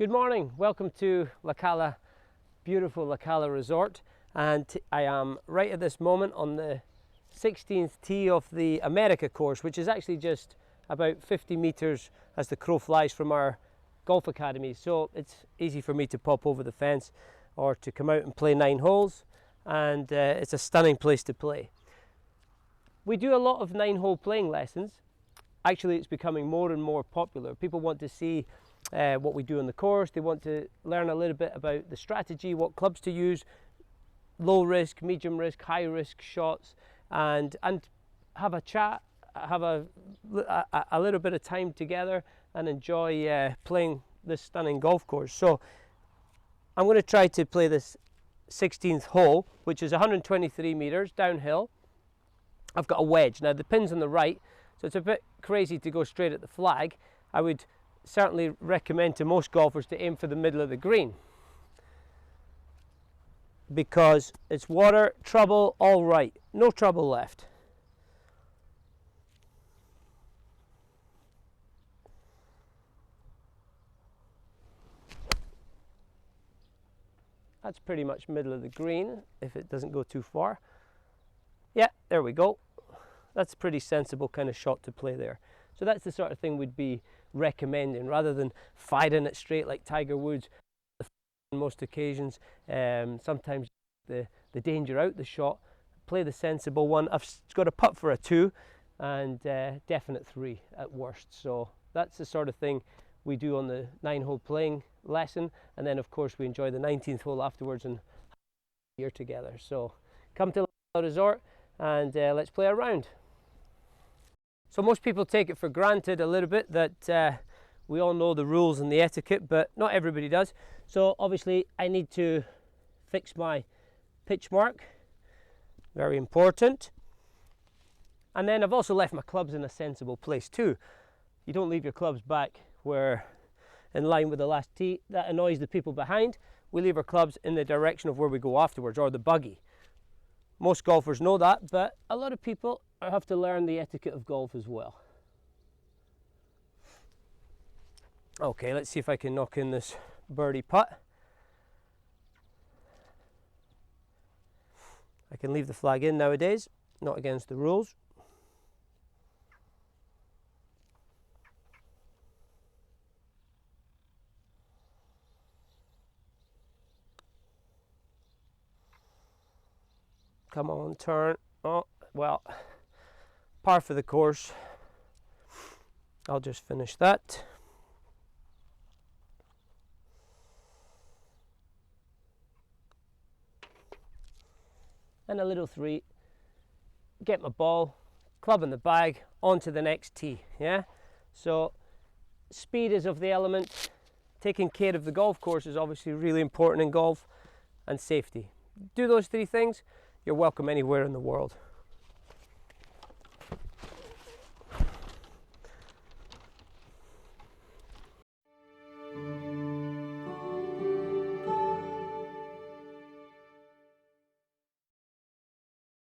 Good morning, welcome to beautiful Cala Resort, and I am right at this moment on the 16th tee of the America course, which is actually just about 50 meters as the crow flies from our golf academy, so it's easy for me to pop over the fence or to come out and play 9 holes, and it's a stunning place to play. We do a lot of 9-hole playing lessons. Actually, it's becoming more and more popular. People want to see what we do on the course. They want to learn a little bit about the strategy, what clubs to use, low risk, medium risk, high risk shots, and have a chat, have a little bit of time together and enjoy playing this stunning golf course. So I'm going to try to play this 16th hole, which is 123 meters downhill. I've got a wedge. Now the pin's on the right, so it's a bit crazy to go straight at the flag. I would certainly recommend to most golfers to aim for the middle of the green, because it's water, trouble, all right, no trouble left. That's pretty much middle of the green if it doesn't go too far. Yeah, there we go. That's a pretty sensible kind of shot to play there. So that's the sort of thing we'd be recommending, rather than firing it straight like Tiger Woods on most occasions. Sometimes the danger out the shot. Play the sensible one. I've got a putt for a 2 and definite 3 at worst. So that's the sort of thing we do on the 9-hole playing lesson, and then of course we enjoy the 19th hole afterwards and here together. So come to Cala Resort and let's play a round. So most people take it for granted a little bit that we all know the rules and the etiquette, but not everybody does. So obviously I need to fix my pitch mark, very important. And then I've also left my clubs in a sensible place too. You don't leave your clubs back where in line with the last tee. That annoys the people behind. We leave our clubs in the direction of where we go afterwards, or the buggy. Most golfers know that, but a lot of people have to learn the etiquette of golf as well. Okay, let's see if I can knock in this birdie putt. I can leave the flag in nowadays, not against the rules. Come on, turn. Oh, well, par for the course. I'll just finish that. And a little 3. Get my ball, club in the bag, onto the next tee. Yeah? So speed is of the element. Taking care of the golf course is obviously really important in golf, and safety. Do those 3 things, you're welcome anywhere in the world.